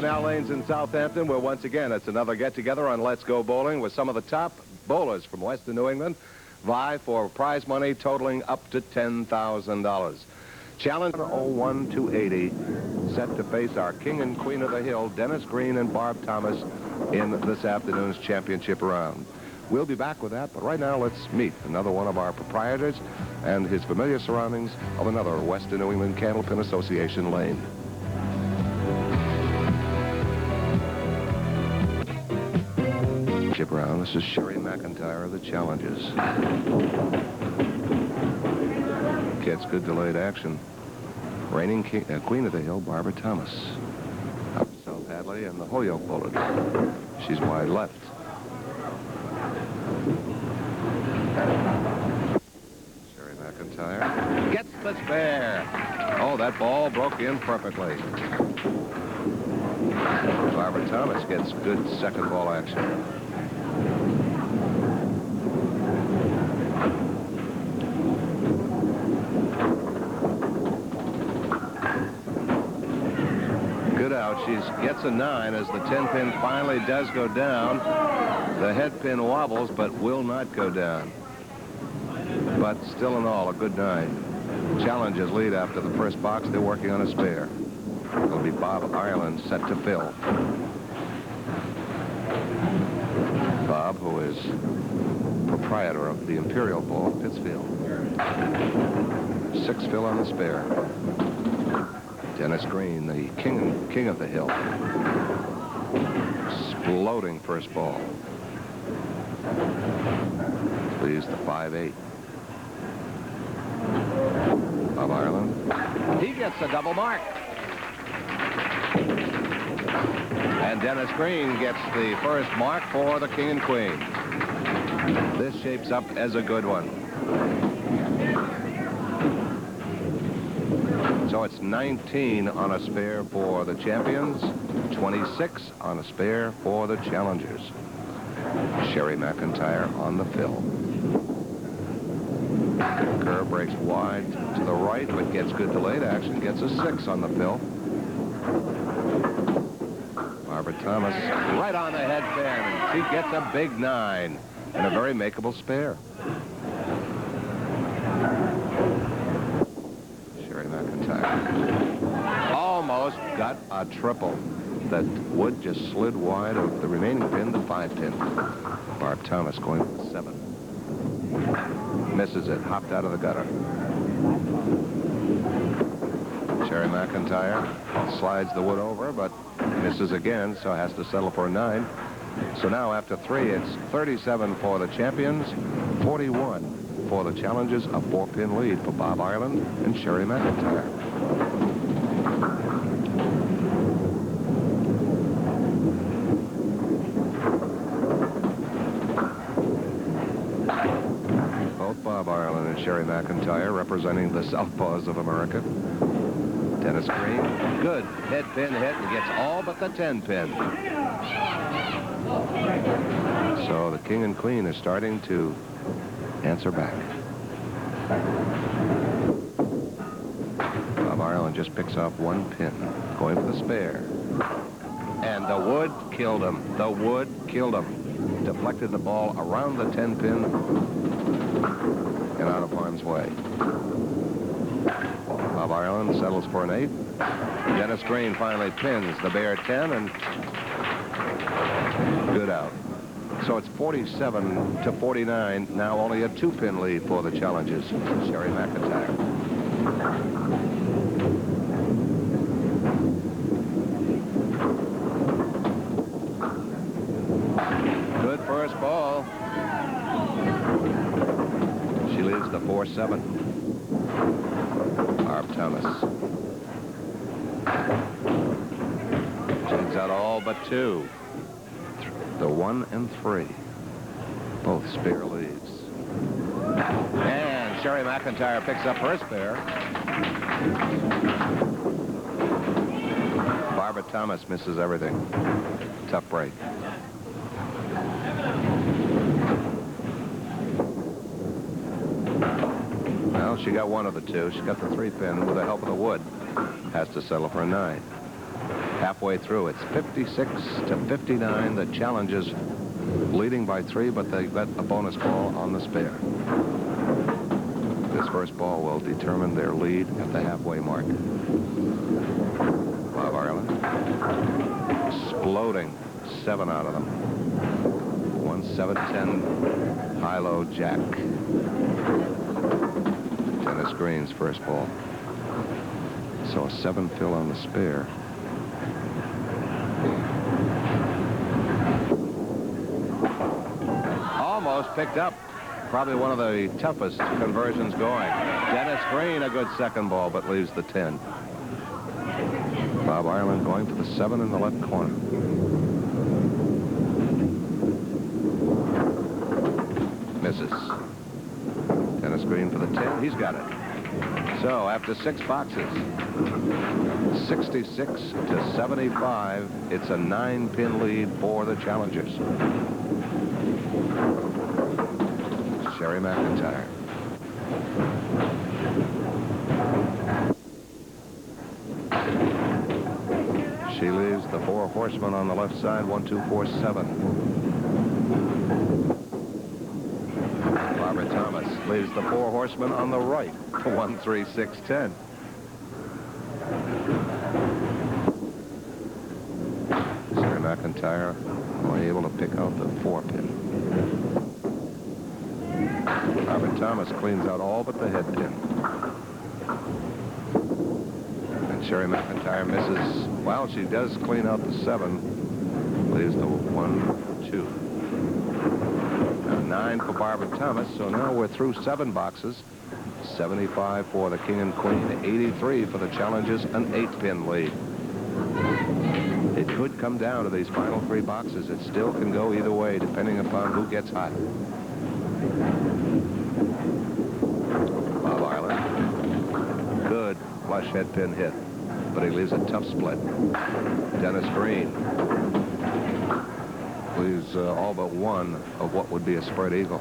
Canal Lanes in Southampton, where once again it's another get-together on Let's Go Bowling with some of the top bowlers from western New England vie for prize money totaling up to $10,000. Challenge 01-280, set to face our king and queen of the hill, Dennis Green and Barb Thomas, in this afternoon's championship round. We'll be back with that, but right now let's meet another one of our proprietors and his familiar surroundings of another Western New England Candlepin Association lane. Chip round. This is Sherry McIntyre of the Challenges. Gets good delayed action. Reigning queen of the hill, Barbara Thomas. Up South Hadley and the Holyoke bowler. She's wide left. Sherry McIntyre gets the spare. Oh, that ball broke in perfectly. Barbara Thomas gets good second ball action. Good out. She gets a 9 as the 10-pin finally does go down. The head pin wobbles but will not go down. But still in all, a good 9. Challenges lead after the first box. They're working on a spare. It'll be Bob Ireland set to fill. Bob, who is proprietor of the Imperial Bowl in Pittsfield. 6 fill on the spare. Dennis Green, the king of the hill. Exploding first ball. Leaves the 5-8. Bob Ireland. He gets a double mark. And Dennis Green gets the first mark for the king and queen. This shapes up as a good one. So it's 19 on a spare for the champions, 26 on a spare for the challengers. Sherry McIntyre on the fill. Curve breaks wide to the right, but gets good delayed action, gets a 6 on the fill. Barbara Thomas right on the head pin, and she gets a big 9 and a very makeable spare. Sherry McIntyre almost got a triple. That wood just slid wide of the remaining pin, the 5-pin. Barb Thomas going for the 7. Misses it, hopped out of the gutter. Sherry McIntyre slides the wood over, but misses again, so has to settle for a 9. So now after 3, it's 37 for the champions, 41 for the challengers, a 4-pin lead for Bob Ireland and Sherry McIntyre. Both Bob Ireland and Sherry McIntyre representing the Southpaws of America. Dennis Green, good head pin hit and gets all but the 10-pin. So the king and queen is starting to answer back. Bob Ireland just picks off 1 pin, going for the spare. And the wood killed him. The wood killed him. Deflected the ball around the 10-pin and out of harm's way. Bob Ireland settles for an 8. Dennis Green finally pins the bare 10 and good out. So it's 47-49. Now only a 2-pin lead for the challengers. Sherry McIntyre. Good first ball. She leaves the 4-7. Barb Thomas. Shakes out all but 2. The 1 and 3. Both spare leads. And Sherry McIntyre picks up her spare. Barbara Thomas misses everything. Tough break. Well, she got one of the 2. She got the 3-pin with the help of the wood. Has to settle for a 9. Halfway through, it's 56 to 59. The Challengers leading by 3, but they got a bonus ball on the spare. This first ball will determine their lead at the halfway mark. Bob Ireland exploding 7 out of them. 1-7-10 high-low jack. Dennis Green's first ball. So a 7 fill on the spare. Almost picked up. Probably one of the toughest conversions going. Dennis Green, a good second ball, but leaves the 10. Bob Ireland going for the 7 in the left corner. Misses. Dennis Green for the 10. He's got it. So after 6 boxes, 66 to 75, it's a 9-pin lead for the Challengers. Sherry McIntyre. She leaves the 4 horsemen on the left side, 1, 2, 4, 7. Barbara Thomas leaves the 4 horsemen on the right, 1, 3, 6, 10. Sherry McIntyre only able to pick out the 4-pin. Barbara Thomas cleans out all but the head pin. And Sherry McIntyre misses. Well, she does clean out the 7. Leaves the 1, 2. Now 9 for Barbara Thomas. So now we're through 7 boxes. 75 for the King and Queen. 83 for the Challengers. An 8-pin lead. It could come down to these final 3 boxes. It still can go either way, depending upon who gets hot. Bob Ireland. Good flush head pin hit, but he leaves a tough split. Dennis Green leaves all but 1 of what would be a spread eagle.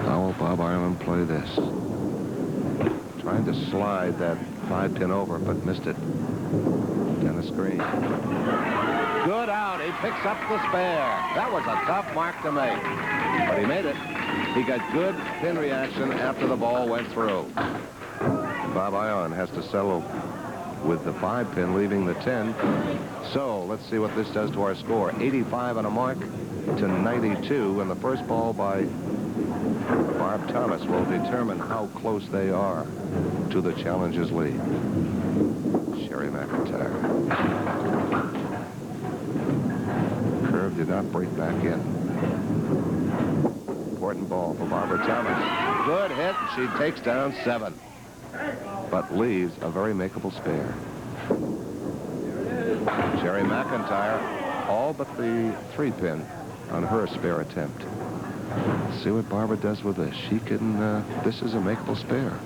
How will Bob Ireland play this? Trying to slide that 5-pin over, but missed it. Dennis Green. Good out. He picks up the spare. That was a tough mark to make, but he made it. He got good pin reaction after the ball went through. Bob Ireland has to settle with the 5-pin, leaving the 10. So let's see what this does to our score. 85 on a mark to 92, and the first ball by Barb Thomas will determine how close they are to the Challengers' lead. Sherry McIntyre. Curve did not break back in. Important ball for Barbara Thomas. Good hit. She takes down 7, but leaves a very makeable spare. Sherry McIntyre, all but the 3-pin on her spare attempt. Let's see what Barbara does with this. She can, this is a makeable spare.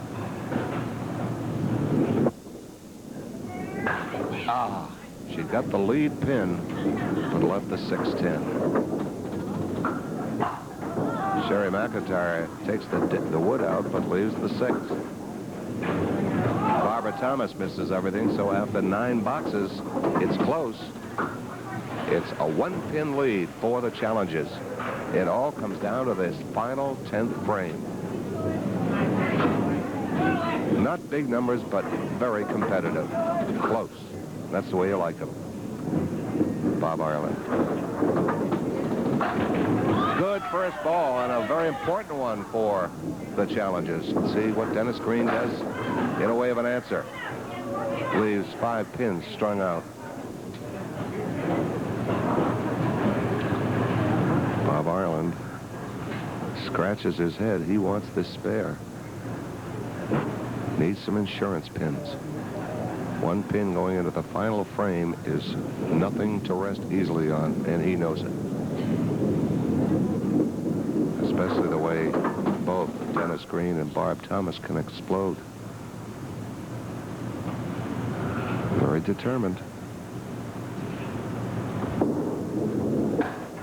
She got the lead pin, but left the 6-10. Sherry McIntyre takes the wood out, but leaves the 6. Barbara Thomas misses everything, so after 9 boxes, it's close. It's a 1-pin lead for the Challengers. It all comes down to this final 10th frame. Not big numbers, but very competitive. Close. That's the way you like them. Bob Ireland. Good first ball, and a very important one for the Challengers. Let's see what Dennis Green does in a way of an answer. Leaves 5 pins strung out. Bob Ireland scratches his head. He wants this spare. Needs some insurance pins. 1 pin going into the final frame is nothing to rest easily on, and he knows it. Especially the way both Dennis Green and Barb Thomas can explode. Very determined.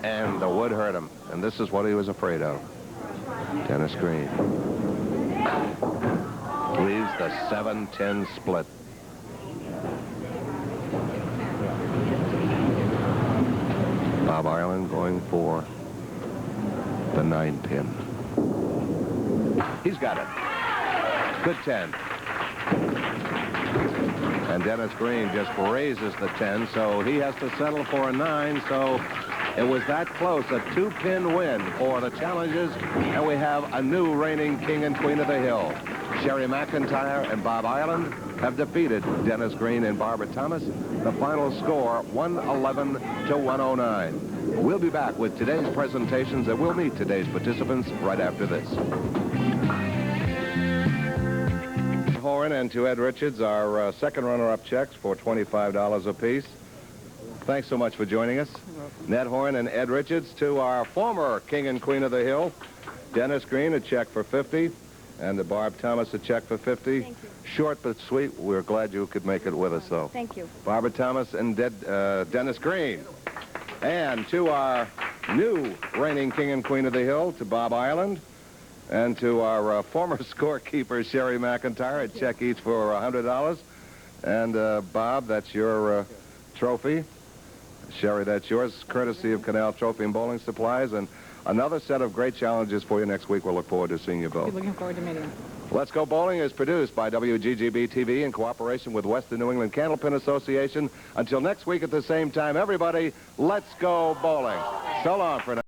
And the wood hurt him, and this is what he was afraid of. Dennis Green. Leaves the 7-10 split. Bob Ireland going for the 9-pin. He's got it. Good 10. And Dennis Green just raises the 10, so he has to settle for a 9. So it was that close, a 2-pin win for the Challengers, and we have a new reigning king and queen of the hill. Sherry McIntyre and Bob Ireland have defeated Dennis Green and Barbara Thomas. The final score, 111 to 109. We'll be back with today's presentations, and we'll meet today's participants right after this. Horan and to Ed Richards, our second runner-up checks for $25 apiece. Thanks so much for joining us. Ned Horan and Ed Richards. To our former king and queen of the hill, Dennis Green, a check for $50, and to Barb Thomas, a check for $50. Thank you. Short but sweet. We're glad you could make it with us, though. Thank you. Barbara Thomas and Dennis Green. And to our new reigning king and queen of the hill, to Bob Ireland, and to our former scorekeeper, Sherry McIntyre, a check each for $100. And Bob, that's your trophy. Sherry, that's yours, courtesy of Canal Trophy and Bowling Supplies. And another set of great challenges for you next week. We'll look forward to seeing you both. Looking forward to meeting you. Let's Go Bowling is produced by WGGB-TV in cooperation with Western New England Candlepin Association. Until next week at the same time, everybody, let's go bowling. So long for now.